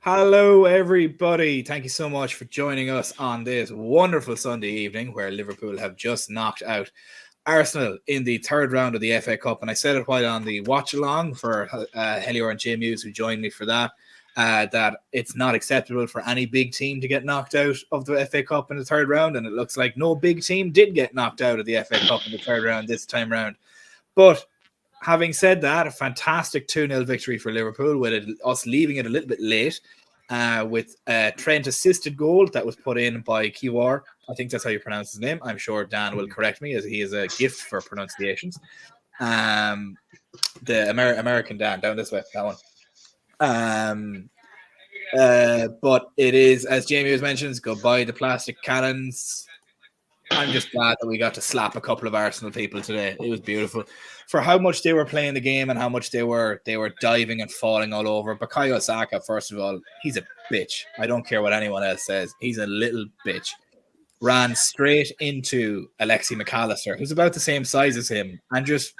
Hello, everybody. Thank you so much for joining us on this wonderful Sunday evening where Liverpool have just knocked out Arsenal in the third round of the FA Cup. And I said it while on the watch along for Helior and Jay Muse, who joined me for that it's not acceptable for any big team to get knocked out of the FA Cup in the third round. And it looks like no big team did get knocked out of the FA Cup in the third round this time round. But having said that, a fantastic 2-0 victory for Liverpool, with us leaving it a little bit late with a Trent assisted goal that was put in by QR. I think that's how you pronounce his name. I'm sure Dan will correct me, as he is a gift for pronunciations. The American Dan, down this way, that one. But it is, as Jamie was mentioned, goodbye the plastic cannons. I'm just glad that we got to slap a couple of Arsenal people today. It was beautiful. For how much they were playing the game and how much they were diving and falling all over. Bukayo Saka, first of all, he's a bitch. I don't care what anyone else says. He's a little bitch. Ran straight into Alexi McAllister, who's about the same size as him, and just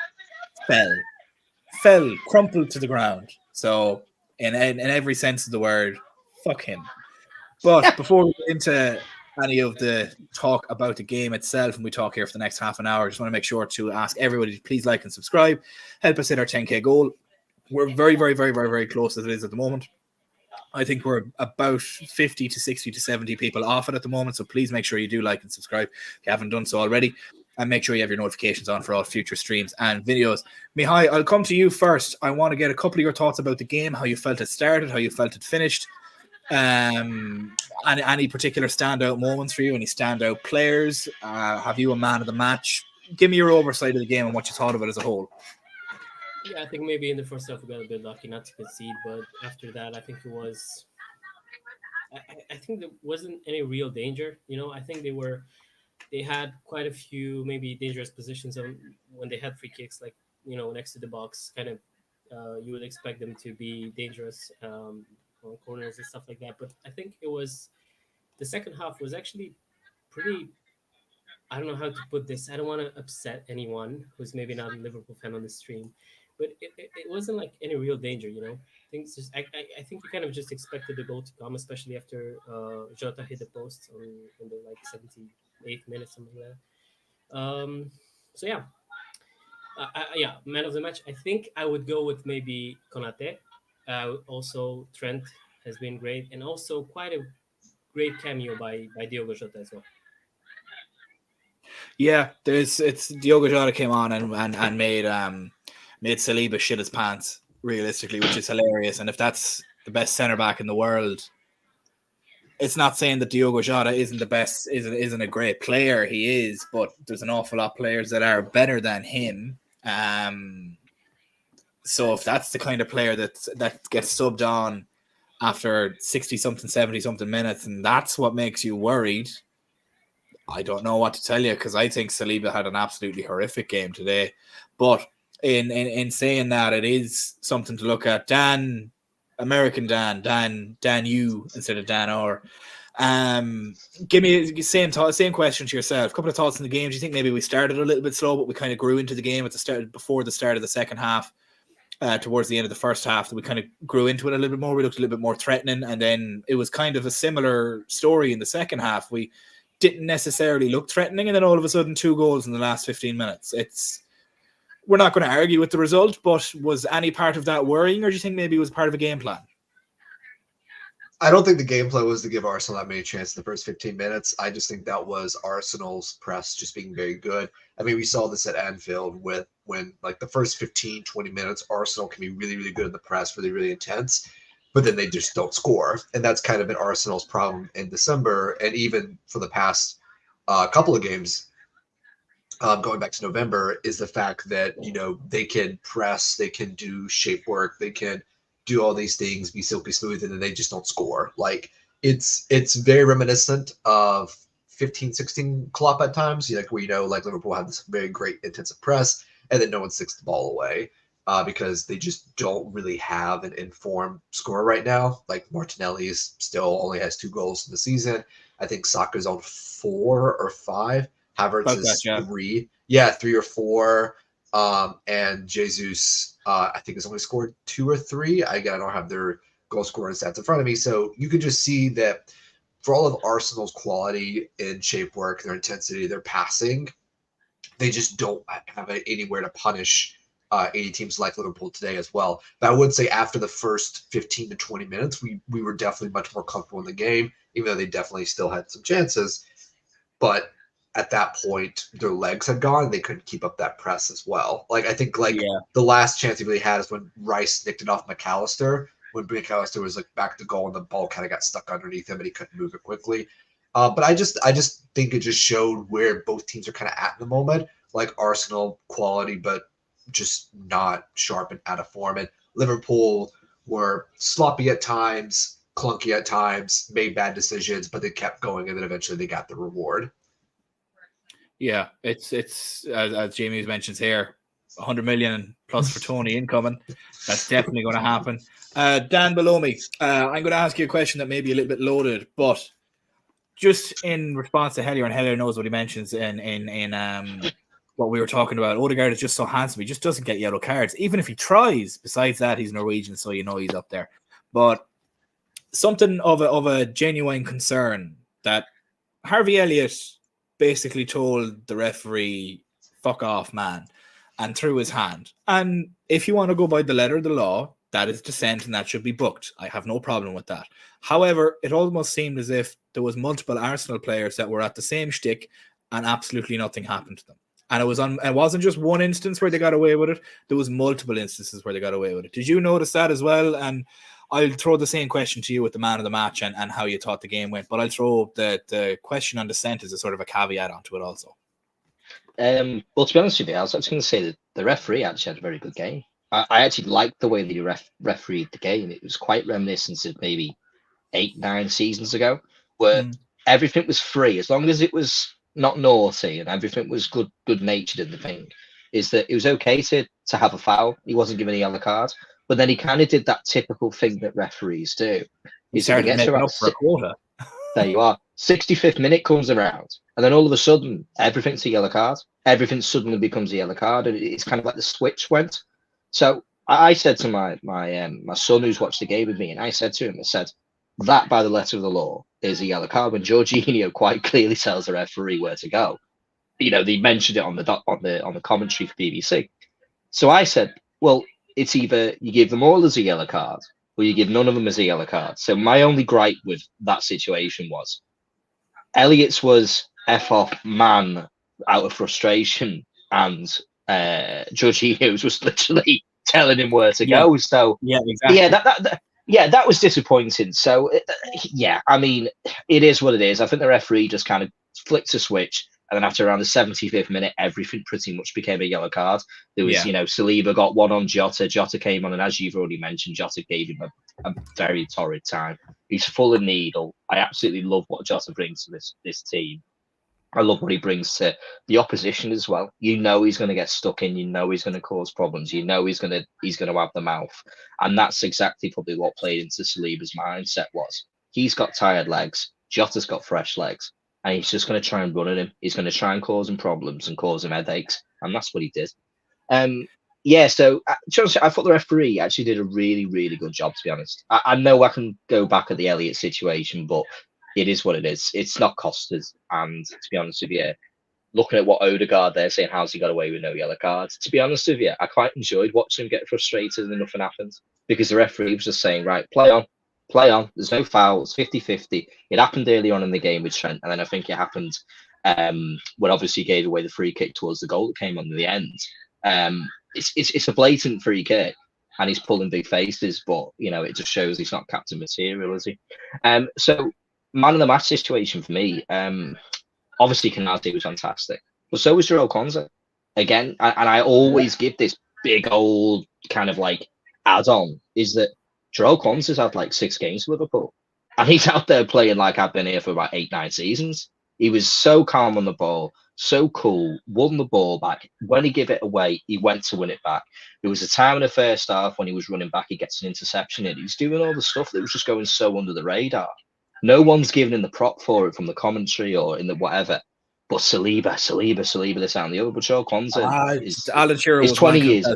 fell, crumpled to the ground. So in every sense of the word, fuck him. But before we get into any of the talk about the game itself, and we talk here for the next half an hour, I just want to make sure to ask everybody to please like and subscribe. Help us hit our 10K goal. We're very, very, very, very, very close as it is at the moment. I think we're about 50 to 60 to 70 people off it at the moment, so please make sure you do like and subscribe if you haven't done so already, and make sure you have your notifications on for all future streams and videos. Mihai, I'll come to you first. I want to get a couple of your thoughts about the game, how you felt it started, how you felt it finished. Any particular standout moments for you? Any standout players? Have you a man of the match? Give me your oversight of the game and what you thought of it as a whole. Yeah, I think maybe in the first half we got a bit lucky not to concede, but after that, I think it was. I think there wasn't any real danger. I think they had quite a few maybe dangerous positions when they had free kicks, like next to the box. Kind of, you would expect them to be dangerous. On corners and stuff like that. But I think the second half was actually pretty. I don't know how to put this. I don't want to upset anyone who's maybe not a Liverpool fan on the stream, but it wasn't like any real danger. Things just. I think you kind of just expected the goal to come, especially after Jota hit the post in the 78th minute, something like that. So yeah. Yeah, man of the match. I think I would go with maybe Konate. Also, Trent has been great, and also quite a great cameo by Diogo Jota as well. Yeah, it's Diogo Jota came on and made Saliba shit his pants, realistically, which is hilarious. And if that's the best centre back in the world, it's not saying that Diogo Jota isn't the best, isn't a great player. He is, but there's an awful lot of players that are better than him. So if that's the kind of player that gets subbed on after 60-something, 70-something minutes, and that's what makes you worried, I don't know what to tell you, because I think Saliba had an absolutely horrific game today. But in saying that, it is something to look at. Dan, American Dan you instead of Dan R. Give me the same question to yourself. A couple of thoughts on the game. Do you think maybe we started a little bit slow, but we kind of grew into the game before the start of the second half? Towards the end of the first half, that we kind of grew into it a little bit more. We looked a little bit more threatening, and then it was kind of a similar story in the second half. We didn't necessarily look threatening, and then all of a sudden 2 goals in the last 15 minutes. We're not going to argue with the result, but was any part of that worrying, or do you think maybe it was part of a game plan? I don't think the gameplay was to give Arsenal that many chances in the first 15 minutes. I just think that was Arsenal's press just being very good. I mean, we saw this at Anfield when like the first 15, 20 minutes, Arsenal can be really, really good in the press, really, really intense, but then they just don't score. And that's kind of been Arsenal's problem in December, and even for the past couple of games, going back to November, is the fact that, they can press, they can do shape work, they can do all these things, be silky smooth, and then they just don't score. Like it's very reminiscent of 15-16 Klopp at times, where like Liverpool had this very great intensive press, and then no one sticks the ball away because they just don't really have an informed scorer right now. Like Martinelli still only has 2 goals in the season. I think Saka's on 4 or 5. Havertz is 3. Yeah, 3 or 4. And Jesus, I think, has only scored 2 or 3. I don't have their goal scorer stats in front of me. So you could just see that for all of Arsenal's quality in shape work, their intensity, their passing, they just don't have anywhere to punish any teams like Liverpool today as well. But I would say after the first 15 to 20 minutes, we were definitely much more comfortable in the game, even though they definitely still had some chances. But at that point, their legs had gone and they couldn't keep up that press as well. Like, I think the last chance he really had is when Rice nicked it off McAllister, when McAllister was like back to goal and the ball kind of got stuck underneath him and he couldn't move it quickly. But I just think it just showed where both teams are kind of at in the moment. Like Arsenal quality, but just not sharp and out of form. And Liverpool were sloppy at times, clunky at times, made bad decisions, but they kept going, and then eventually they got the reward. Yeah, it's as Jamie mentions here, 100 million plus for Tony incoming. That's definitely going to happen. Dan below me, I'm going to ask you a question that may be a little bit loaded, but just in response to Hellier, and Hellier knows what he mentions in what we were talking about. Odegaard is just so handsome. He just doesn't get yellow cards, even if he tries. Besides that, he's Norwegian, so you know he's up there. But something of a genuine concern that Harvey Elliott basically told the referee, "Fuck off, man," and threw his hand. And if you want to go by the letter of the law, that is dissent and that should be booked. I have no problem with that. However, it almost seemed as if there was multiple Arsenal players that were at the same shtick and absolutely nothing happened to them. And it wasn't just one instance where they got away with it. There was multiple instances where they got away with it. Did you notice that as well? And I'll throw the same question to you with the man of the match and how you thought the game went. But I'll throw the question on dissent as a sort of a caveat onto it also. Well, to be honest with you, I was actually going to say that the referee actually had a very good game. I actually liked the way that he refereed the game. It was quite reminiscent of maybe 8-9 seasons ago, where everything was free as long as it was not naughty and everything was good natured in the thing. Is that it was okay to have a foul? He wasn't given a yellow card, but then he kind of did that typical thing that referees do. He started making up for a quota. There you are. 65th minute comes around, and then all of a sudden, everything's a yellow card. Everything suddenly becomes a yellow card, and it's kind of like the switch went. So I said to my son who's watched the game with me, and I said to him, I said, that by the letter of the law is a yellow card when Jorginho quite clearly tells the referee where to go. You know, they mentioned it on the commentary for BBC. So I said, well, it's either you give them all as a yellow card or you give none of them as a yellow card. So my only gripe with that situation was Elliott's was F off man out of frustration, and Jorginho's was literally telling him where to go. So exactly. That was disappointing. So I mean, it is what it is. I think the referee just kind of flicked a switch, and then after around the 75th minute, everything pretty much became a yellow card. There was, Saliba got one on Jota. Jota came on, and as you've already mentioned, Jota gave him a very torrid time. He's full of needle. I absolutely love what Jota brings to this team. I love what he brings to the opposition as well. You know he's going to get stuck in. You know he's going to cause problems. You know he's going to have the mouth, and that's exactly probably what played into Saliba's mindset. Was he's got tired legs, Jota's got fresh legs, and he's just going to try and run at him. He's going to try and cause him problems and cause him headaches, and that's what he did. So I thought the referee actually did a really, really good job. To be honest, I know I can go back at the Elliott situation, but it is what it is. It's not cost us. And to be honest with you, looking at what Odegaard they're saying, how's he got away with no yellow cards? To be honest with you, I quite enjoyed watching him get frustrated and nothing happened, because the referee was just saying, right, play on. There's no fouls, 50-50. It happened early on in the game with Trent, and then I think it happened when obviously he gave away the free kick towards the goal that came on in the end. It's a blatant free kick, and he's pulling big faces, but it just shows he's not captain material, is he? So man of the match situation for me, obviously Canate was fantastic, but so was Joel Konza. Again, and I always give this big old kind of like add-on, is that Joel Konza's had like 6 games for Liverpool, and he's out there playing like I've been here for about 8-9 seasons. He was so calm on the ball, so cool, won the ball back. When he gave it away, he went to win it back. There was a time in the first half when he was running back, he gets an interception in. He's doing all the stuff that was just going so under the radar. No one's giving him the prop for it from the commentary or in the whatever. But Saliba, this and the other. But Joel Konza is 20 years.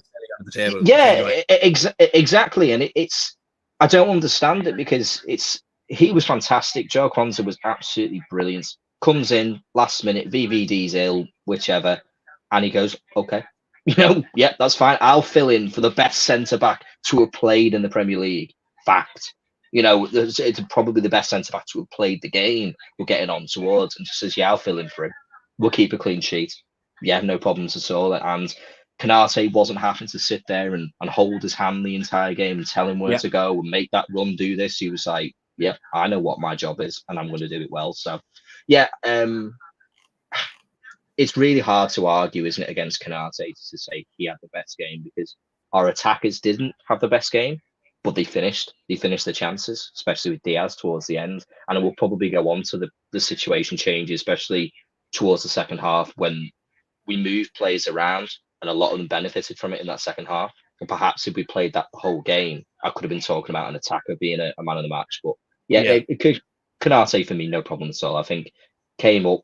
Yeah, exactly. And it's I don't understand it because he was fantastic. Joe Kwanzaa was absolutely brilliant. Comes in last minute, VVD's ill, whichever, and he goes, okay, yeah, that's fine. I'll fill in for the best centre back to have played in the Premier League. Fact. It's probably the best centre back to have played the game. We're getting on towards, and just says, yeah, I'll fill in for him. We'll keep a clean sheet. Yeah, no problems at all. And Canate wasn't having to sit there and hold his hand the entire game and tell him where to go and make that run, do this. He was like, yeah, I know what my job is and I'm going to do it well. So, yeah, it's really hard to argue, isn't it, against Canate to say he had the best game because our attackers didn't have the best game, but they finished. They finished the chances, especially with Diaz towards the end. And it will probably go on to the situation changes, especially towards the second half when we moved players around and a lot of them benefited from it in that second half. And perhaps if we played that the whole game, I could have been talking about an attacker being a man of the match. But yeah, it could Canate for me, no problem at all. I think came up,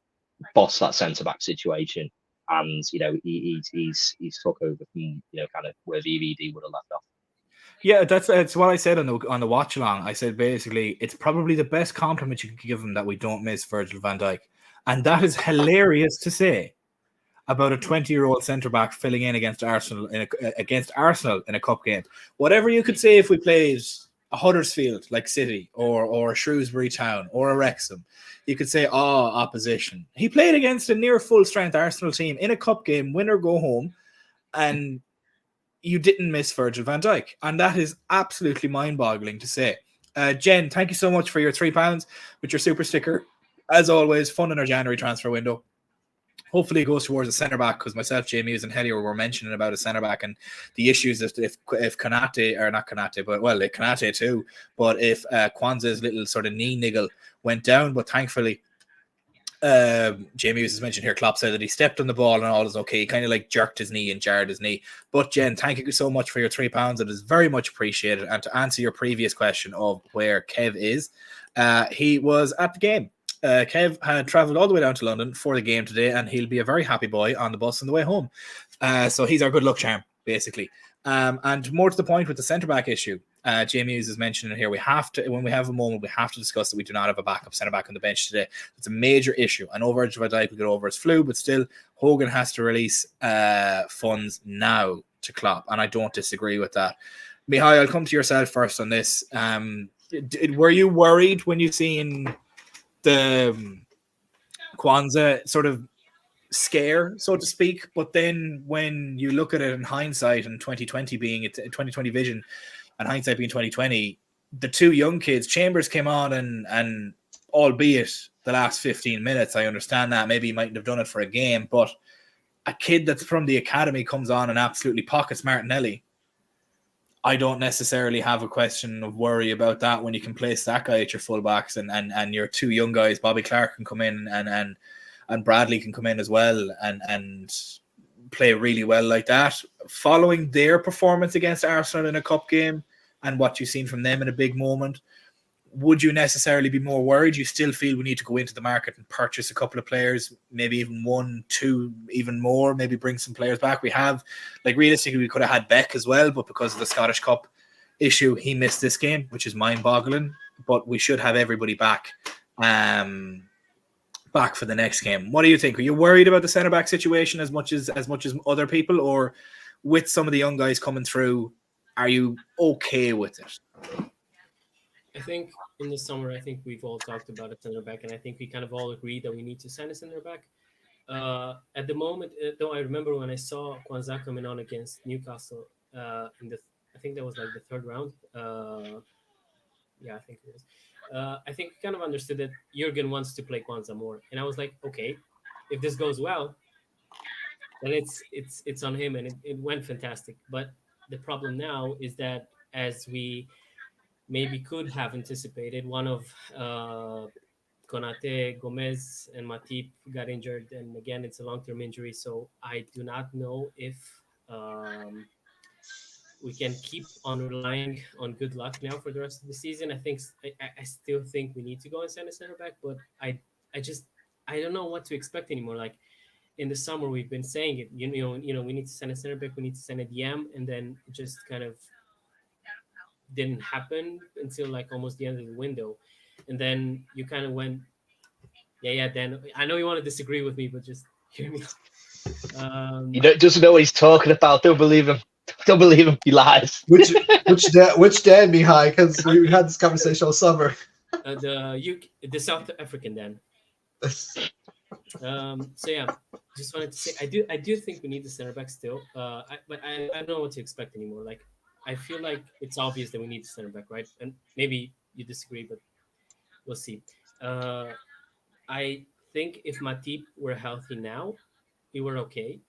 bossed that centre back situation, and he's took over from kind of where VVD would have left off. Yeah, that's what I said on the watch along. I said basically it's probably the best compliment you could give him that we don't miss Virgil van Dijk, and that is hilarious to say about a 20-year-old centre back filling in against Arsenal in a cup game. Whatever you could say if we played a Huddersfield like City or a Shrewsbury Town or a Wrexham, you could say, opposition. He played against a near full strength Arsenal team in a cup game, win or go home, and you didn't miss Virgil van Dijk. And that is absolutely mind-boggling to say. Jen, thank you so much for your £3 with your super sticker. As always, fun in our January transfer window. Hopefully it goes towards a centre back because myself, Jamie Hughes, and Hellier were mentioning about a centre back and the issues if Konate, or not Konate, but well, Konate too, but if Kwanzaa's little sort of knee niggle went down, but thankfully Jamie Hughes has mentioned here, Klopp said that he stepped on the ball and all is okay. He kind of like jerked his knee and jarred his knee. But Jen, thank you so much for your £3. It is very much appreciated. And to answer your previous question of where Kev is, he was at the game. Kev had travelled all the way down to London for the game today, and he'll be a very happy boy on the bus on the way home. So he's our good luck charm, basically. And more to the point with the centre-back issue, Jamie Hughes is mentioning here, we have to, when we have a moment, we have to discuss that we do not have a backup centre-back on the bench today. It's a major issue. I know Virgil van Dijk will get over his flu, but still, Hogan has to release funds now to Klopp, and I don't disagree with that. Mihai, I'll come to yourself first on this. Were you worried when you seen the Kwanzaa sort of scare, so to speak, but then when you look at it in hindsight and 2020 being it 2020 vision and hindsight being 2020, the two young kids, Chambers came on and albeit the last 15 minutes, I understand that maybe he mightn't have done it for a game, but a kid that's from the academy comes on and absolutely pockets Martinelli. I don't necessarily have a question of worry about that when you can place that guy at your fullbacks and your two young guys, Bobby Clark can come in and Bradley can come in as well and play really well like that. Following their performance against Arsenal in a cup game and what you've seen from them in a big moment, would you necessarily be more worried? You still feel we need to go into the market and purchase a couple of players, maybe even 1, 2, even more, maybe bring some players back. We have, like realistically, we could have had Beck as well, but because of the Scottish Cup issue, he missed this game, which is mind-boggling. But we should have everybody back back for the next game. What do you think? Are you worried about the centre-back situation as much as other people, or with some of the young guys coming through, are you okay with it? I think in the summer, I think we've all talked about a center back, and I think we kind of all agree that we need to sign a center back. At the moment, though, I remember when I saw Kwanzaa coming on against Newcastle I think that was like the third round. Yeah, I think it was. I think we kind of understood that Jurgen wants to play Kwanzaa more, and I was like, okay, if this goes well, then it's on him, and it went fantastic. But the problem now is that as we maybe could have anticipated, one of Konate, Gomez, and Matip got injured, and again, it's a long-term injury, so I do not know if we can keep on relying on good luck now for the rest of the season. I still think we need to go and send a center back, but I don't know what to expect anymore. Like in the summer, we've been saying it. We need to send a center back, we need to send a DM, and then just kind of didn't happen until like almost the end of the window, and then you kind of went, yeah, Dan. I know you want to disagree with me, but just hear me. He doesn't know what he's talking about. Don't believe him. Don't believe him. He lies. Which Dan, Mihai? Because we had this conversation all summer. The South African Dan. So yeah, just wanted to say I do think we need the center back still. But I don't know what to expect anymore. Like I feel like it's obvious that we need the center back, right? And maybe you disagree, but we'll see. I think if Matip were healthy now, we were okay.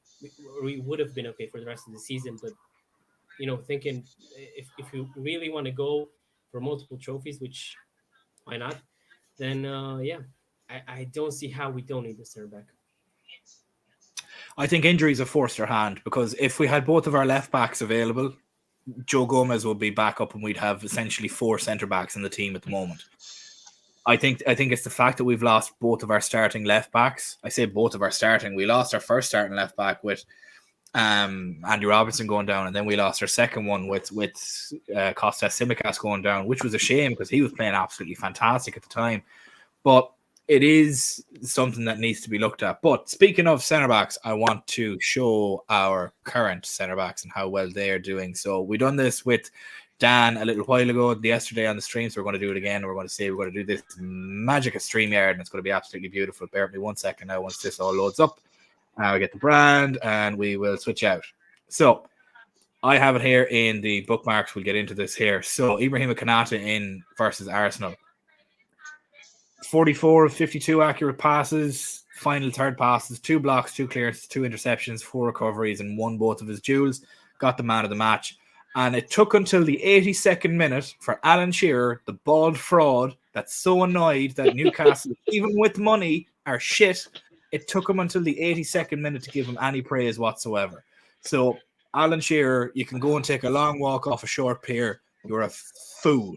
We would have been okay for the rest of the season. But thinking if you really want to go for multiple trophies, which why not? Then yeah, I don't see how we don't need the center back. I think injuries have forced our hand, because if we had both of our left backs available, Joe Gomez would be back up and we'd have essentially 4 centre backs in the team at the moment. I think it's the fact that we've lost both of our starting left backs. I say both of our starting. We lost our first starting left back with Andy Robertson going down, and then we lost our second one with Kostas Tsimikas going down, which was a shame because he was playing absolutely fantastic at the time. But it is something that needs to be looked at. But speaking of centre backs, I want to show our current centre backs and how well they're doing. So we done this with Dan a little while ago, yesterday on the stream. So we're going to do it again. We're going to do this magic at StreamYard, and it's going to be absolutely beautiful. Bear with me 1 second now. Once this all loads up, we get the brand and we will switch out. So I have it here in the bookmarks. We'll get into this here. So Ibrahima Konate in versus Arsenal. 44 of 52 accurate passes, final third passes, 2 blocks, 2 clearances, 2 interceptions, 4 recoveries, and won both of his duels. Got the man of the match. And it took until the 82nd minute for Alan Shearer, the bald fraud that's so annoyed that Newcastle, even with money, are shit. It took him until the 82nd minute to give him any praise whatsoever. So, Alan Shearer, you can go and take a long walk off a short pier. You're a fool.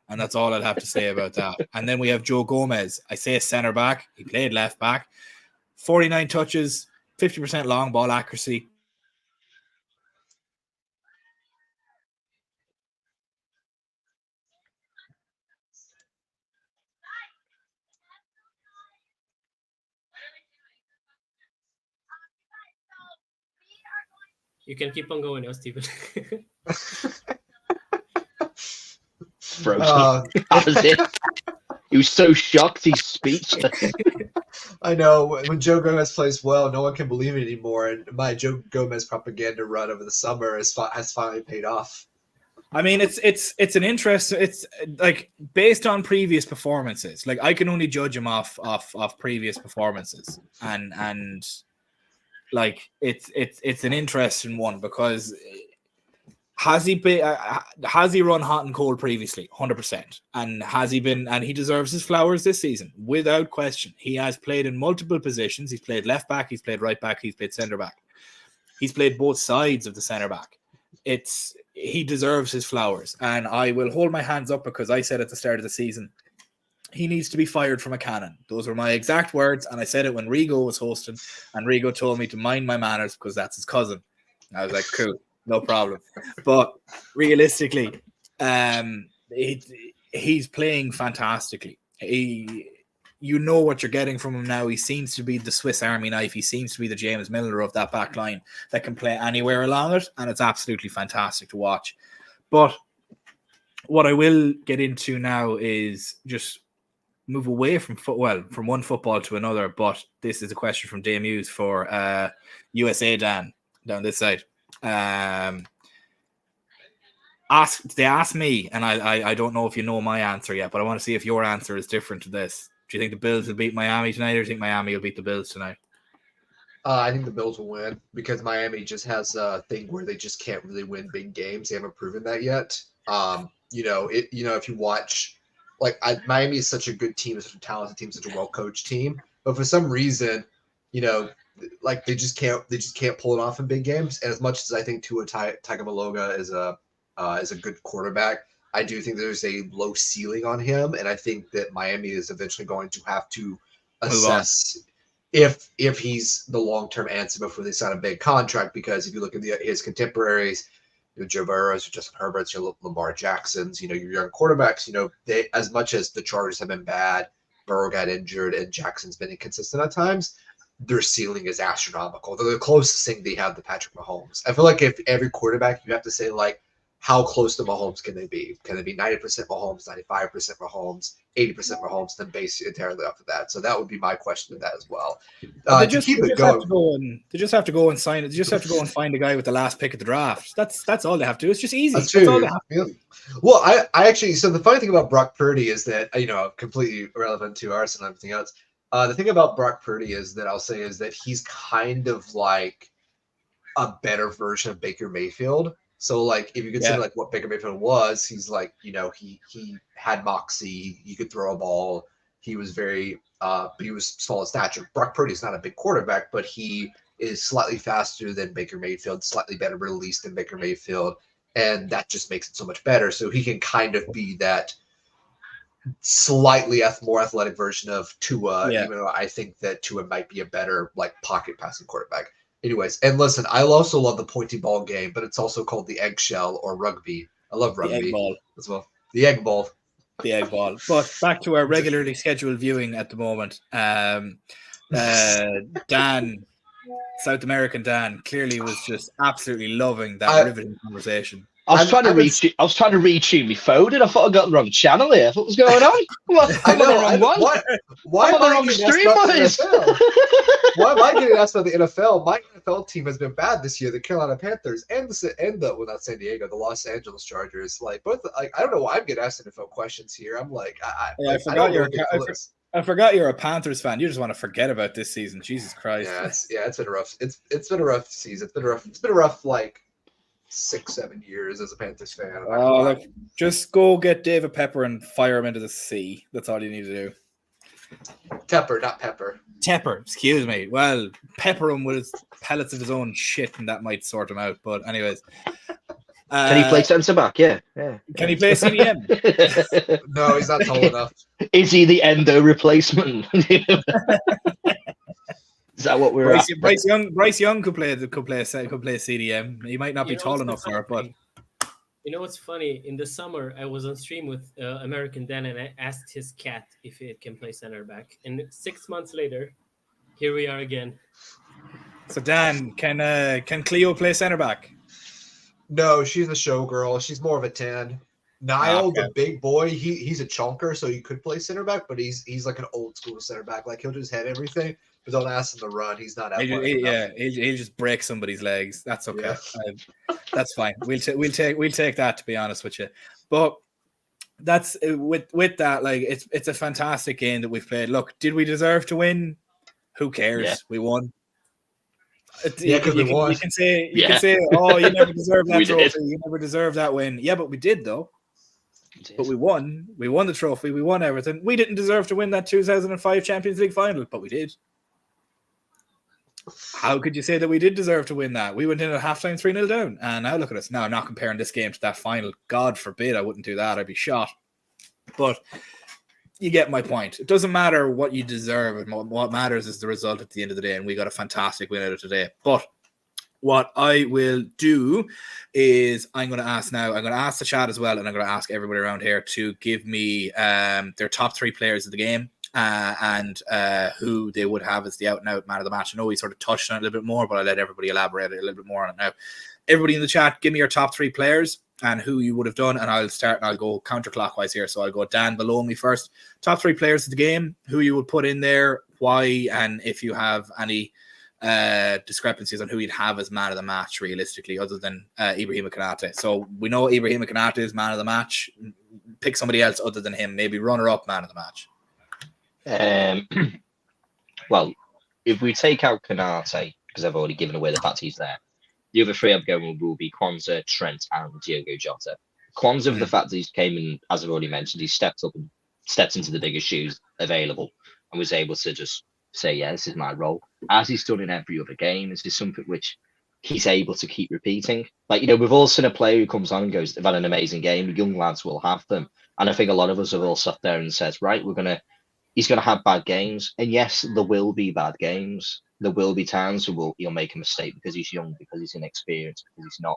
And that's all I'd have to say about that. And then we have Joe Gomez. I say centre back. He played left back. 49 touches, 50% long ball accuracy. You can keep on going now, Stephen. Frozen. That was it. He was so shocked he's speechless. I know, when Joe Gomez plays well, no one can believe it anymore. And my Joe Gomez propaganda run over the summer has finally paid off. I mean, it's an interest. It's like based on previous performances. Like I can only judge him off previous performances, and like it's an interesting one because has he run hot and cold previously? 100%. And has he been? And he deserves his flowers this season without question. He has played in multiple positions. He's played left back. He's played right back. He's played centre back. He's played both sides of the centre back. He deserves his flowers, and I will hold my hands up because I said at the start of the season he needs to be fired from a cannon. Those were my exact words, and I said it when Rigo was hosting, and Rigo told me to mind my manners because that's his cousin. I was like, cool, no problem. But realistically, he's playing fantastically. You know what you're getting from him now. He seems to be the Swiss Army knife. He seems to be the James Milner of that back line that can play anywhere along it, and it's absolutely fantastic to watch. But what I will get into now is just move away from from one football to another. But this is a question from Dame Hughes for USA Dan down this side. They asked me, and I don't know if you know my answer yet, but I want to see if your answer is different to this. Do you think the Bills will beat Miami tonight, or do you think Miami will beat the Bills tonight? I think the Bills will win because Miami just has a thing where they just can't really win big games. They haven't proven that yet. If you watch, Miami is such a good team, such a talented team, such a well-coached team, but for some reason, they just can't pull it off in big games. And as much as I think Tua Tagovailoa is a good quarterback, I do think there's a low ceiling on him, and I think that Miami is eventually going to have to assess if he's the long-term answer before they sign a big contract. Because if you look at his contemporaries, your Joe Burrows, your Justin Herberts, your Lamar Jacksons, your young quarterbacks, they, as much as the Chargers have been bad, Burrow got injured and Jackson's been inconsistent at times, their ceiling is astronomical. They're the closest thing they have to Patrick Mahomes. I feel like if every quarterback, you have to say, like, how close to Mahomes can they be? Can they be 90% Mahomes, 95% Mahomes, 80% Mahomes, then base it entirely off of that? So that would be my question to that as well. They just have to go and sign it. They just have to go and find a guy with the last pick of the draft. That's all they have to do. It's just easy. That's all they have to do. Well, I actually, so the funny thing about Brock Purdy is that, completely irrelevant to Arsenal and everything else. The thing about Brock Purdy is that I'll say is that he's kind of like a better version of Baker Mayfield. So, like, if you consider like what Baker Mayfield was, he's like, he had moxie. He could throw a ball. He was very, he was small in stature. Brock Purdy is not a big quarterback, but he is slightly faster than Baker Mayfield, slightly better released than Baker Mayfield, and that just makes it so much better. So he can kind of be that slightly more athletic version of Tua, even though I think that Tua might be a better like pocket passing quarterback. Anyways, and listen, I also love the pointy ball game, but it's also called the eggshell or rugby. I love rugby egg ball as well. The egg ball. The egg ball. But back to our regularly scheduled viewing at the moment. Dan, South American Dan, clearly was just absolutely loving that riveting conversation. I was trying to retune my phone, and I thought I got the wrong channel here. What was going on? I'm on the wrong one. Why am I wrong stream, boys? Why am I getting asked about the NFL? My NFL team has been bad this year. The Carolina Panthers and the not San Diego, the Los Angeles Chargers. Like both. Like I don't know why I'm getting asked NFL questions here. I'm like, I forgot you're a Panthers fan. You just want to forget about this season. Jesus Christ. Yeah, it's been a rough. It's been a rough season. It's been a rough like 6-7 years as a Panthers fan. Look, just go get David Pepper and fire him into the sea. That's all you need to do. Tepper, not Pepper. Tepper, excuse me. Well, pepper him with pellets of his own shit, and that might sort him out. But anyways, can he play centre back? Yeah. Can he play CDM? No, he's not tall enough. Is he the Endo replacement? Is that what we're Bryce Young could play CDM. He might not be tall enough for it, but you know what's funny? In the summer, I was on stream with American Dan, and I asked his cat if it can play center back. And 6 months later, here we are again. So Dan, can Cleo play center back? No, she's a showgirl. She's more of a 10. Niall, the big boy, he's a chunker, so he could play center back, but he's like an old school center back. Like he'll just have everything. But don't ask him to run. He's not athletic enough. He'll just break somebody's legs. That's okay. Yeah. That's fine. We'll take that, to be honest with you. But that's with that. Like it's a fantastic game that we've played. Look, did we deserve to win? Who cares? Yeah. We won. Because we won. You can say, oh, you never deserved that trophy. You never deserved that win. Yeah, but we did though. But we won. We won the trophy. We won everything. We didn't deserve to win that 2005 Champions League final, but we did. How could you say that we did deserve to win that? We went in at halftime 3-0 down, and now look at us. Now, I'm not comparing this game to that final. God forbid I wouldn't do that. I'd be shot. But you get my point. It doesn't matter what you deserve. And what matters is the result at the end of the day, and we got a fantastic win out of today. But what I will do is I'm going to ask the chat as well, and I'm going to ask everybody around here to give me their top 3 players of the game. And who they would have as the out-and-out man of the match. I know we sort of touched on it a little bit more, but I'll let everybody elaborate a little bit more on it now. Everybody in the chat, give me your top 3 players and who you would have done, and I'll start and I'll go counterclockwise here. So I'll go Dan below me first. Top 3 players of the game, who you would put in there, why, and if you have any discrepancies on who you'd have as man of the match realistically, other than Ibrahima Konate. So we know Ibrahima Konate is man of the match. Pick somebody else other than him, maybe runner-up man of the match. Well, if we take out Konate, because I've already given away the fact he's there, the other 3 I'm going with will be Kwanzaa, Trent, and Diogo Jota. Kwanzaa, for the fact that he's came in, as I've already mentioned, he stepped up and stepped into the biggest shoes available and was able to just say, yeah, this is my role. As he's done in every other game, this is something which he's able to keep repeating. Like, we've all seen a player who comes on and goes, they've had an amazing game. The young lads will have them. And I think a lot of us have all sat there and said, right, he's going to have bad games. And yes, there will be bad games. There will be times where he'll make a mistake because he's young, because he's inexperienced, because he's not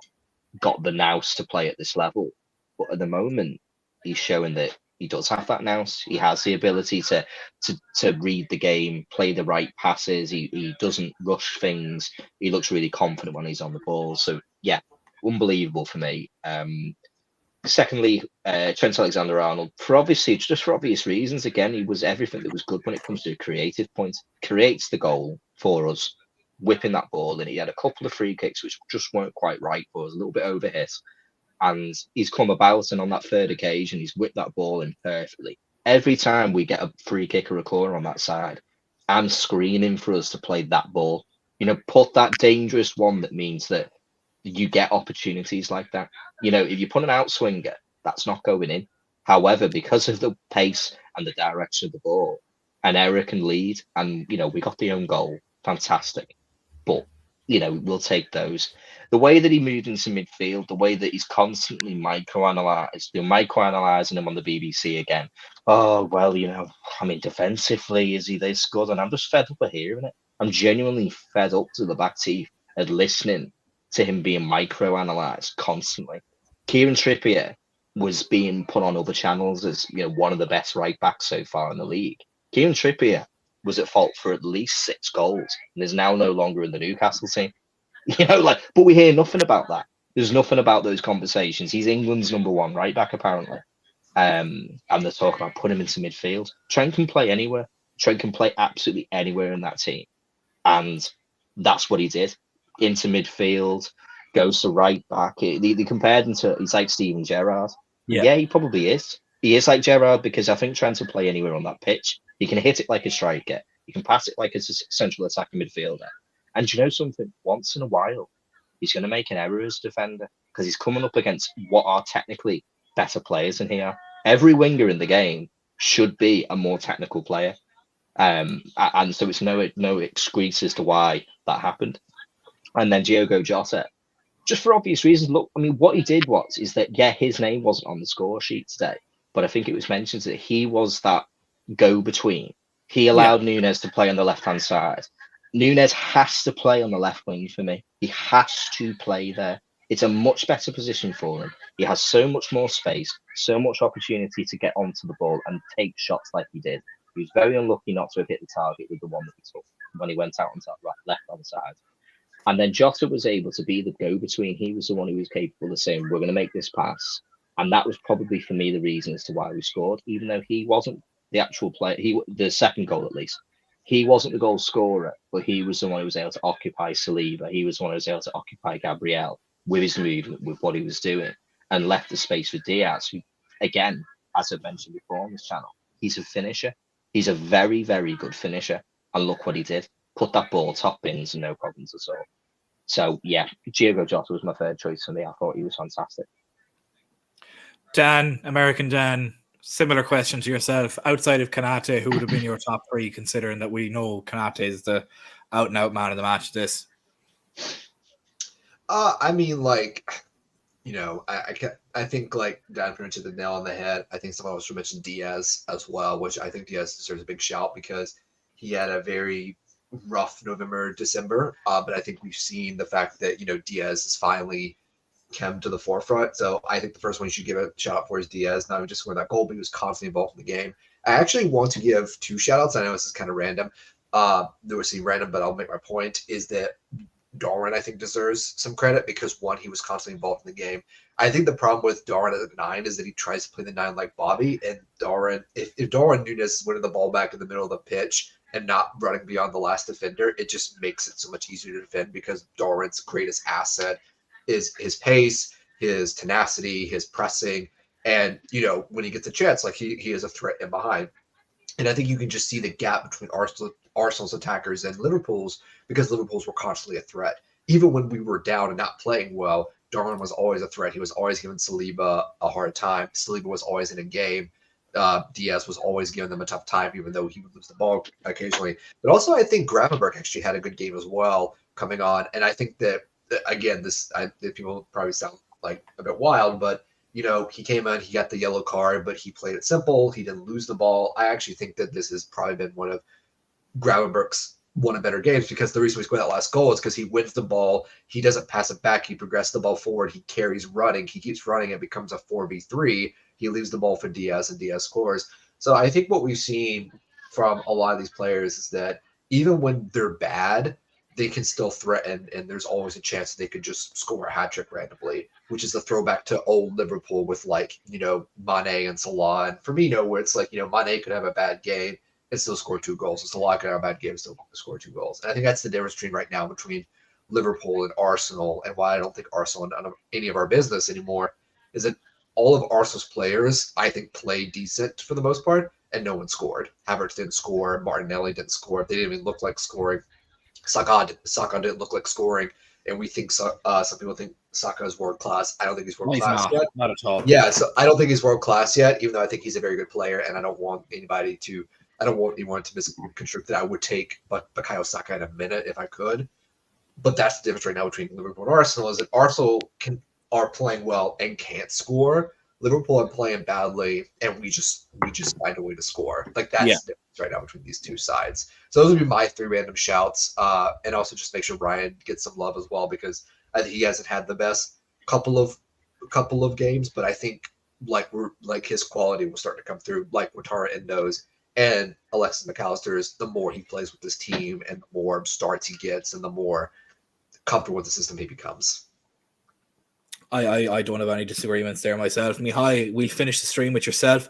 got the nous to play at this level. But at the moment, he's showing that he does have that nous. He has the ability to read the game, play the right passes. He doesn't rush things. He looks really confident when he's on the ball. So yeah, unbelievable for me. Secondly, Trent Alexander-Arnold, for obvious reasons. Again, he was everything that was good when it comes to a creative point. Creates the goal for us, whipping that ball, and he had a couple of free kicks which just weren't quite right for us, a little bit overhit. And he's come about, and on that third occasion, he's whipped that ball in perfectly. Every time we get a free kick or a corner on that side, I'm screaming for us to play that ball. Put that dangerous one that means that you get opportunities like that. If you put an outswinger, that's not going in. However, because of the pace and the direction of the ball, an error can lead. And, we got the own goal. Fantastic. But, we'll take those. The way that he moved into midfield, the way that he's constantly microanalyzed, they're microanalyzing him on the BBC again. Oh, well, defensively, is he this good? And I'm just fed up of hearing it. I'm genuinely fed up to the back teeth at listening to him being microanalyzed constantly. Kieran Trippier was being put on other channels as one of the best right backs so far in the league. Kieran Trippier was at fault for at least 6 goals and is now no longer in the Newcastle team. But we hear nothing about that. There's nothing about those conversations. He's England's number 1 right back apparently, and they're talking about putting him into midfield. Trent can play anywhere. Trent can play absolutely anywhere in that team, and that's what he did. Into midfield, goes to right back. They compared him to, he's like Steven Gerrard. Yeah, he probably is. He is like Gerrard because I think Trent will play anywhere on that pitch. He can hit it like a striker. He can pass it like a central attacking midfielder. And do you know something? Once in a while, he's going to make an error as a defender because he's coming up against what are technically better players than he are. Every winger in the game should be a more technical player. And so it's no excuse as to why that happened. And then Diogo Jota, just for obvious reasons. Look, what he did is that, his name wasn't on the score sheet today, but I think it was mentioned that he was that go-between. He allowed Nunes to play on the left-hand side. Nunes has to play on the left wing for me. He has to play there. It's a much better position for him. He has so much more space, so much opportunity to get onto the ball and take shots like he did. He was very unlucky not to have hit the target with the one that he took when he went out onto that left-hand side. And then Jota was able to be the go-between. He was the one who was capable of saying, we're going to make this pass. And that was probably, for me, the reason as to why we scored, even though he wasn't the actual player. The second goal, at least. He wasn't the goal scorer, but he was the one who was able to occupy Saliba. He was the one who was able to occupy Gabriel with his movement, with what he was doing, and left the space for Diaz, who, again, as I've mentioned before on this channel, he's a finisher. He's a very, very good finisher. And look what he did. Put that ball top bins and no problems at all. So, yeah, Diogo Jota was my third choice for me. I thought he was fantastic. Dan, American Dan, similar question to yourself. Outside of Kanate, who would have been your top 3, considering that we know Kanate is the out-and-out man of the match this? I think like Dan pretty much hit the nail on the head. I think someone else should mention Diaz as well, which I think Diaz deserves a big shout because he had a very rough November, December. But I think we've seen the fact that, Diaz has finally come to the forefront. So I think the first one you should give a shout out for is Diaz, not just scoring that goal, but he was constantly involved in the game. I actually want to give 2 shout outs. I know this is kind of random. They were saying random, but I'll make my point is that Darwin, I think, deserves some credit because, one, he was constantly involved in the game. I think the problem with Darwin at 9 is that he tries to play the 9 like Bobby. And Darwin, if Darwin Núñez is winning the ball back in the middle of the pitch and not running beyond the last defender, it just makes it so much easier to defend because Darwin's greatest asset is his pace, his tenacity, his pressing. And, when he gets a chance, like he is a threat in behind. And I think you can just see the gap between Arsenal's attackers and Liverpool's because Liverpool's were constantly a threat. Even when we were down and not playing well, Darwin was always a threat. He was always giving Saliba a hard time. Saliba was always in a game. Diaz was always giving them a tough time, even though he would lose the ball occasionally. But also, I think Gravenberch actually had a good game as well coming on. And I think that, again, people probably sound like a bit wild, but he came in, he got the yellow card, but he played it simple. He didn't lose the ball. I actually think that this has probably been one of Gravenberch's one of better games, because the reason we scored that last goal is because he wins the ball, he doesn't pass it back, he progresses the ball forward, he carries running, he keeps running, it becomes a 4v3, he leaves the ball for Diaz and Diaz scores. So I think what we've seen from a lot of these players is that even when they're bad, they can still threaten, and there's always a chance that they could just score a hat trick randomly, which is a throwback to old Liverpool with, like, you know, Mane and Salah and Firmino, where it's like, you know, Mane could have a bad game and still score 2 goals. And Salah could have a bad game and still score 2 goals. And I think that's the difference between right now between Liverpool and Arsenal, and why I don't think Arsenal are any of our business anymore, is that all of Arsenal's players, I think, play decent for the most part, and no one scored. Havertz didn't score. Martinelli didn't score. They didn't even look like scoring. Saka didn't look like scoring, and we think some people think Saka is world class. I don't think he's world class yet. Not at all. Yeah, so I don't think he's world class yet, even though I think he's a very good player, and I don't want anyone to misconstrue that I would take Bukayo Saka in a minute if I could. But that's the difference right now between Liverpool and Arsenal, is that Arsenal are playing well and can't score. Liverpool are playing badly, and we just find a way to score. Like, that's the difference right now between these two sides. So those would be my 3 random shouts, and also just make sure Ryan gets some love as well, because I think he hasn't had the best couple of games, but I think his quality will start to come through, like Wataru Endo's and Alexis McAllister's. The more he plays with this team, and the more starts he gets, and the more comfortable with the system he becomes. I don't have any disagreements there myself. Mihai, we'll finish the stream with yourself.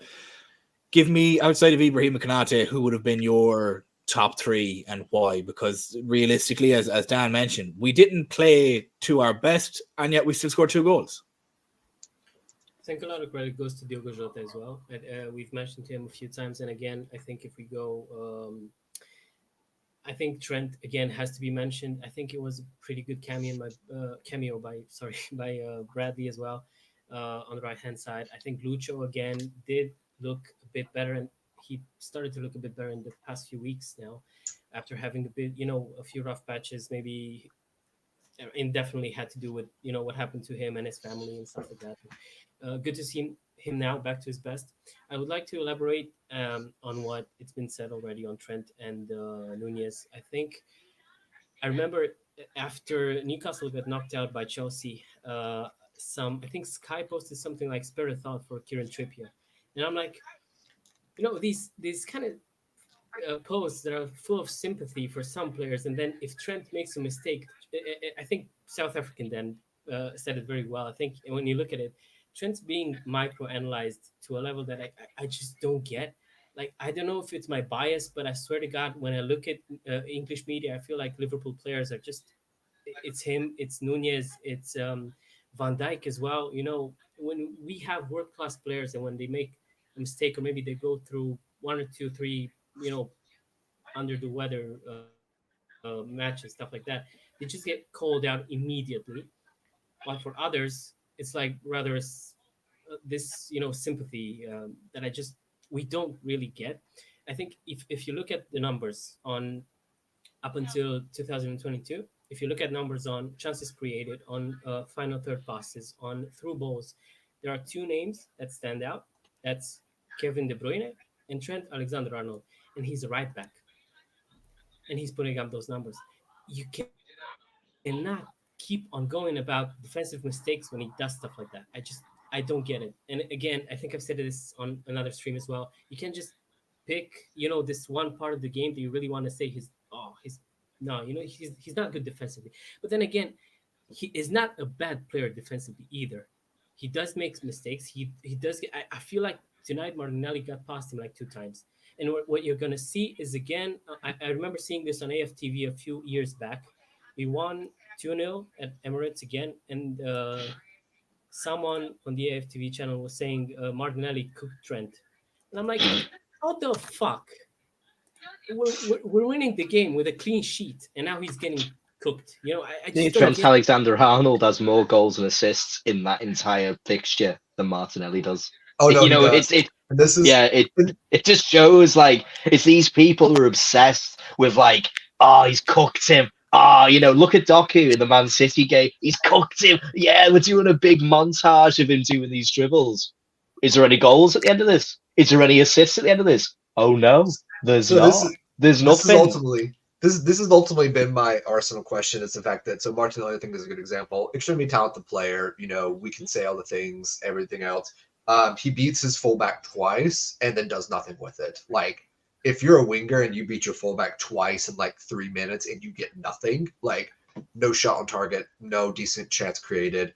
Give me, outside of Ibrahim Konate, who would have been your top 3 and why? Because realistically, as Dan mentioned, we didn't play to our best, and yet we still scored 2 goals. I think a lot of credit goes to Diogo Jota as well. We've mentioned him a few times, and again, I think if we go, I think Trent again has to be mentioned. I think it was a pretty good cameo by Bradley as well on the right hand side. I think Lucho again did look a bit better, and he started to look a bit better in the past few weeks now, after having a few rough patches. Maybe indefinitely had to do with what happened to him and his family and stuff like that. Good to see him now back to his best. I would like to elaborate on what it's been said already on Trent and Nunez. I remember after Newcastle got knocked out by Chelsea, I think Sky posted something like "spare a thought for Kieran Trippier," and I'm like, these kind of posts that are full of sympathy for some players, and then if Trent makes a mistake, I think South African then said it very well. I think when you look at it, Trent's being micro-analyzed to a level that I just don't get. Like, I don't know if it's my bias, but I swear to God, when I look at English media, I feel like Liverpool players are just, it's him, it's Nunez, it's Van Dijk as well. When we have world-class players and when they make a mistake, or maybe they go through 1 or 2, 3, under the weather matches, stuff like that, they just get called out immediately. But for others, it's like rather this sympathy that we don't really get. I think if you look at the numbers on up until 2022, if you look at numbers on chances created, on final third passes, on through balls, there are 2 names that stand out. That's Kevin De Bruyne and Trent Alexander-Arnold, and he's a right back, and he's putting up those numbers. You cannot keep on going about defensive mistakes when he does stuff like that. I don't get it. And again, I think I've said this on another stream as well. You can't just pick, this one part of the game that you really want to say he's not good defensively. But then again, he is not a bad player defensively either. He does make mistakes. He does. I feel like tonight Martinelli got past him like 2 times. And what you're going to see is, again, I remember seeing this on AFTV a few years back. We won 2-0 at Emirates again, and someone on the AFTV channel was saying Martinelli cooked Trent. And I'm like, how the fuck? We're winning the game with a clean sheet, and now he's getting cooked. I just Trent Alexander-Arnold has more goals and assists in that entire fixture than Martinelli does. Oh no, it just shows, like, it's these people who are obsessed with, like, he's cooked him. Look at Doku in the Man City game. He's cooked him. Yeah, we're doing a big montage of him doing these dribbles. Is there any goals at the end of this? Is there any assists at the end of this? Oh no, there's not. There's nothing. this has ultimately been my Arsenal question. Is the fact that Martinelli, I think, is a good example. Extremely talented player. We can say all the things, everything else. He beats his fullback twice and then does nothing with it. Like, if you're a winger and you beat your fullback twice in like 3 minutes and you get nothing, like no shot on target, no decent chance created.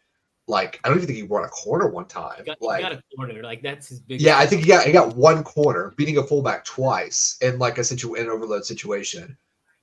Like, I don't even think he won a corner one time. He got a corner. Like, that's his big. Yeah, I think he got one corner, beating a fullback twice in like an overload situation.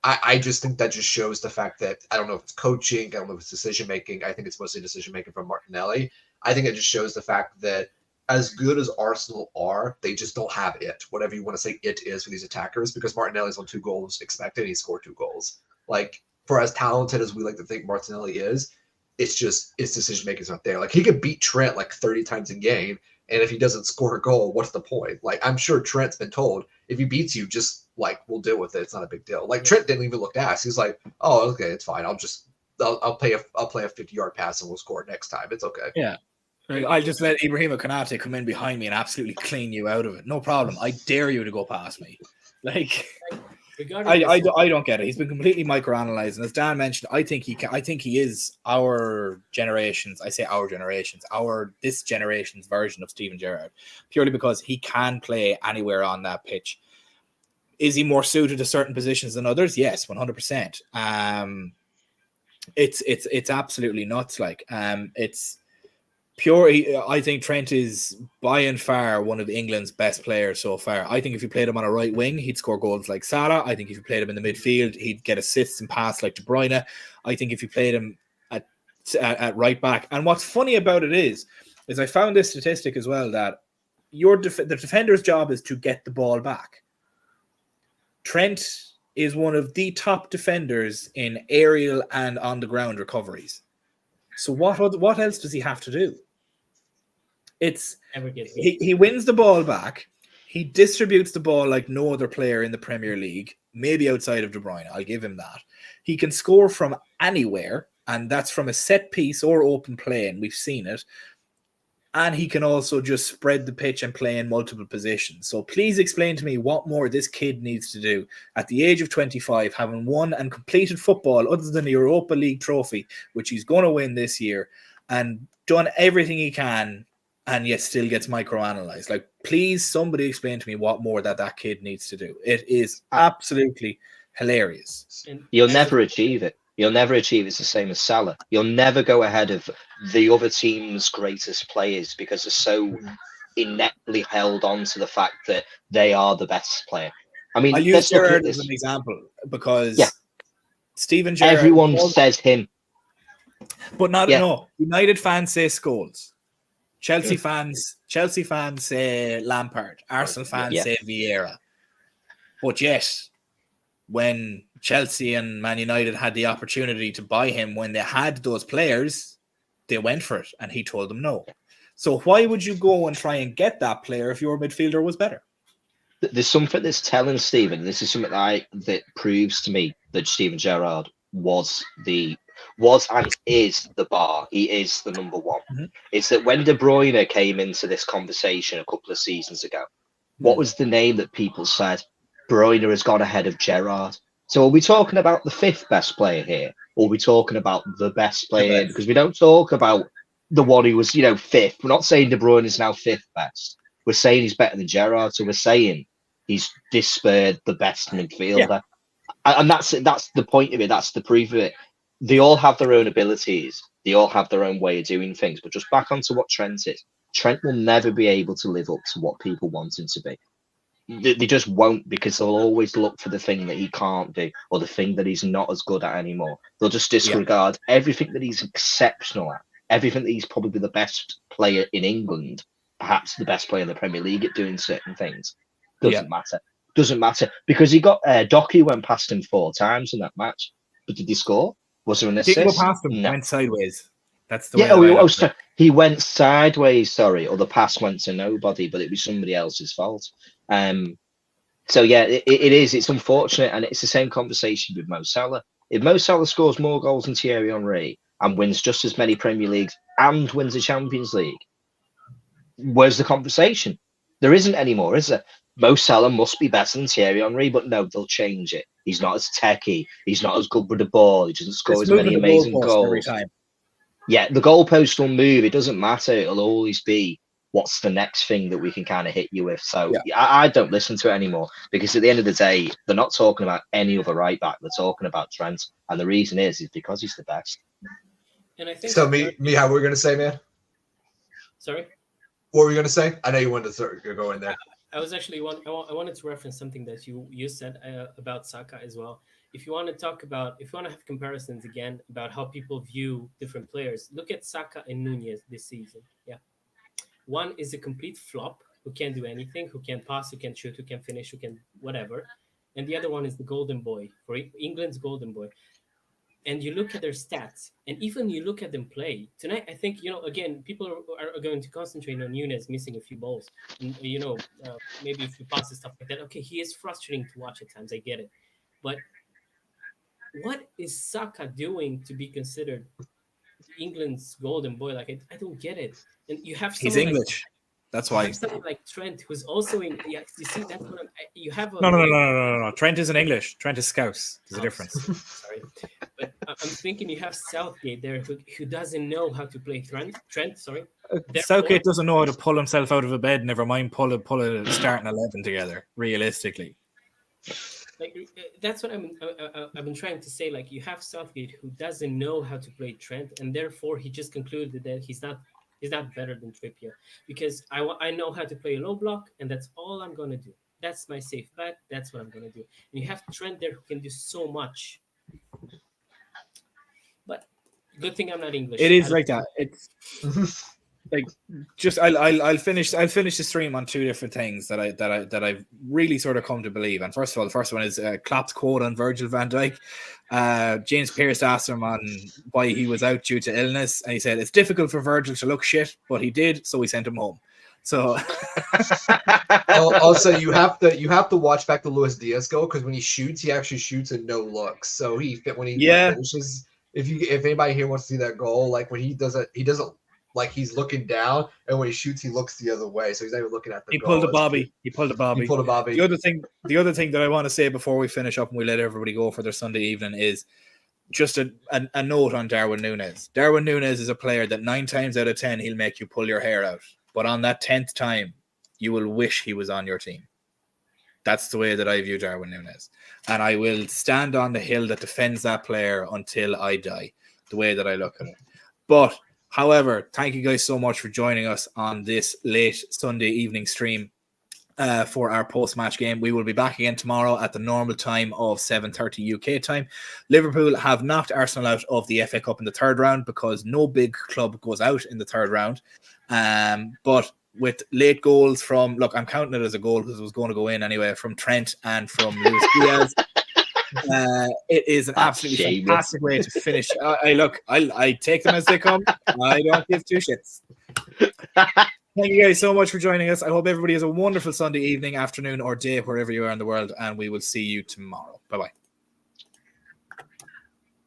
I just think that just shows the fact that I don't know if it's coaching, I don't know if it's decision making. I think it's mostly decision making from Martinelli. I think it just shows the fact that as good as Arsenal are, they just don't have it. Whatever you want to say it is for these attackers, because Martinelli's on 2 goals expected, and he scored 2 goals. Like, for as talented as we like to think Martinelli is, it's just his decision making is not there. Like, he could beat Trent like 30 times a game, and if he doesn't score a goal, what's the point? Like, I'm sure Trent's been told, if he beats you, just like, we'll deal with it. It's not a big deal. Like, Trent didn't even look ass. He's like, oh, okay, it's fine. I'll play a 50-yard pass and we'll score next time. It's okay. Yeah. I'll just let Ibrahima Konate come in behind me and absolutely clean you out of it. No problem. I dare you to go past me. Like, I don't get it. He's been completely microanalyzed, and as Dan mentioned, I think he is our generation's. I say our generation's, this generation's version of Steven Gerrard, purely because he can play anywhere on that pitch. Is he more suited to certain positions than others? Yes, 100%. It's absolutely nuts. Like, it's pure. I think Trent is by and far one of England's best players so far. I think if you played him on a right wing, he'd score goals like Salah. I think if you played him in the midfield, he'd get assists and pass like De Bruyne. I think if you played him at right back, and what's funny about it is I found this statistic as well, that the defender's job is to get the ball back. Trent is one of the top defenders in aerial and on the ground recoveries. So what else does he have to do? He wins the ball back. He distributes the ball like no other player in the Premier League, maybe outside of De Bruyne. I'll give him that. He can score from anywhere, and that's from a set piece or open play, and we've seen it. And he can also just spread the pitch and play in multiple positions. So please explain to me what more this kid needs to do at the age of 25, having won and completed football other than the Europa League trophy, which he's going to win this year, and done everything he can, and yet still gets microanalyzed. Like, please, somebody explain to me what more that kid needs to do. It is absolutely hilarious. You'll never achieve it. You'll never achieve it's the same as Salah. You'll never go ahead of the other team's greatest players because they're so ineptly held on to the fact that they are the best player. I mean, I use Gerrard as an example because Steven Gerrard. Everyone says him. But no. United fans say Scholes. Chelsea fans say Lampard. Arsenal fans say Vieira. But yet, when Chelsea and Man United had the opportunity to buy him, when they had those players, they went for it, and he told them no. So why would you go and try and get that player if your midfielder was better? There's something that's telling Stephen. This is something that proves to me that Steven Gerrard was and is the bar. He is the number one. Mm-hmm. It's that when De Bruyne came into this conversation a couple of seasons ago, what was the name that people said? Bruyne has gone ahead of Gerrard. So are we talking about the 5th best player here? Or are we talking about the best player here? Because we don't talk about the one who was, 5th. We're not saying De Bruyne is now 5th best. We're saying he's better than Gerrard. So we're saying he's displayed the best midfielder. Yeah. And that's the point of it. That's the proof of it. They all have their own abilities. They all have their own way of doing things. But just back onto what Trent is. Trent will never be able to live up to what people want him to be. They just won't, because they'll always look for the thing that he can't do or the thing that he's not as good at anymore. They'll just disregard everything that he's exceptional at, everything that he's probably the best player in England, perhaps the best player in the Premier League at doing certain things. Doesn't matter because he got Docky went past him 4 times in that match, but did he score? Was there an assist? Didn't go past him. No. Went sideways. That's the way. He went sideways. Or the pass went to nobody, but it was somebody else's fault. So yeah, it is. It's unfortunate, and it's the same conversation with Mo Salah. If Mo Salah scores more goals than Thierry Henry and wins just as many Premier Leagues and wins the Champions League, where's the conversation? There isn't anymore, is there? Mo Salah must be better than Thierry Henry, but no, they'll change it. He's not as techy. He's not as good with the ball. He doesn't score It's as many moving the amazing goalpost every goals. time. Yeah, the goalpost will move. It doesn't matter. It'll always be what's the next thing that we can kind of hit you with. So Yeah. I don't listen to it anymore because at the end of the day, they're not talking about any other right back. They're talking about Trent. And the reason is because he's the best. And I think So, how we're going to say, man? Sorry? What were you going to say? I know you wanted to go in there. I was actually I wanted to reference something that you said about Saka as well. If you want to have comparisons again about how people view different players, look at Saka and Nunez this season. Yeah, one is a complete flop who can't do anything, who can't pass, who can't shoot, who can finish, who can whatever, and the other one is the golden boy for England's golden boy. And you look at their stats, and even you look at them play tonight. I think again, people are going to concentrate on Nunes missing a few balls, and maybe a few passes, stuff like that. Okay, he is frustrating to watch at times. I get it, but what is Saka doing to be considered England's golden boy? Like I don't get it. And you have He's someone English. That's you why. have someone like Trent, who's also in. Yeah, you see, that's what you have. No. Trent isn't English. Trent is Scouse. There's a difference. Sorry, but I'm thinking you have Southgate there who doesn't know how to play Trent. Sorry, Southgate doesn't know how to pull himself out of a bed. Never mind pull a starting 11 together. Realistically, like that's what I've been trying to say. Like you have Southgate who doesn't know how to play Trent, and therefore he just concluded that he's not better than Trippier because I know how to play a low block, and that's all I'm gonna do. That's my safe bet. That's what I'm gonna do. And you have Trent there who can do so much. But good thing I'm not English. it is like that. It's like just I'll finish the stream on two different things that I've really sort of come to believe. And first of all, the first one is Klopp's quote on Virgil van Dijk. James Pearce asked him on why he was out due to illness, and he said it's difficult for Virgil to look shit, but he did, so we sent him home. So also you have to watch back the Luis Diaz goal because when he shoots, he actually shoots a no look. So when he finishes. If anybody here wants to see that goal, like when he doesn't like he's looking down, and when he shoots, he looks the other way, so he's not even looking at the goal. He pulled a bobby. He pulled a bobby. The other thing that I want to say before we finish up and we let everybody go for their Sunday evening is just a note on Darwin Núñez. Darwin Núñez is a player that 9 times out of 10 he'll make you pull your hair out, but on that 10th time, you will wish he was on your team. That's the way that I view Darwin Núñez. And I will stand on the hill that defends that player until I die, the way that I look at it. But, however, thank you guys so much for joining us on this late Sunday evening stream for our post-match game. We will be back again tomorrow at the normal time of 7:30 UK time. Liverpool have knocked Arsenal out of the FA Cup in the third round because no big club goes out in the third round. But with late goals from, look, I'm counting it as a goal because it was going to go in anyway, from Trent and from Luis Diaz. It is an absolutely fantastic way to finish. I take them as they come. I don't give two shits. Thank you guys so much for joining us. I hope everybody has a wonderful Sunday evening, afternoon, or day, wherever you are in the world, and we will see you tomorrow. Bye-bye.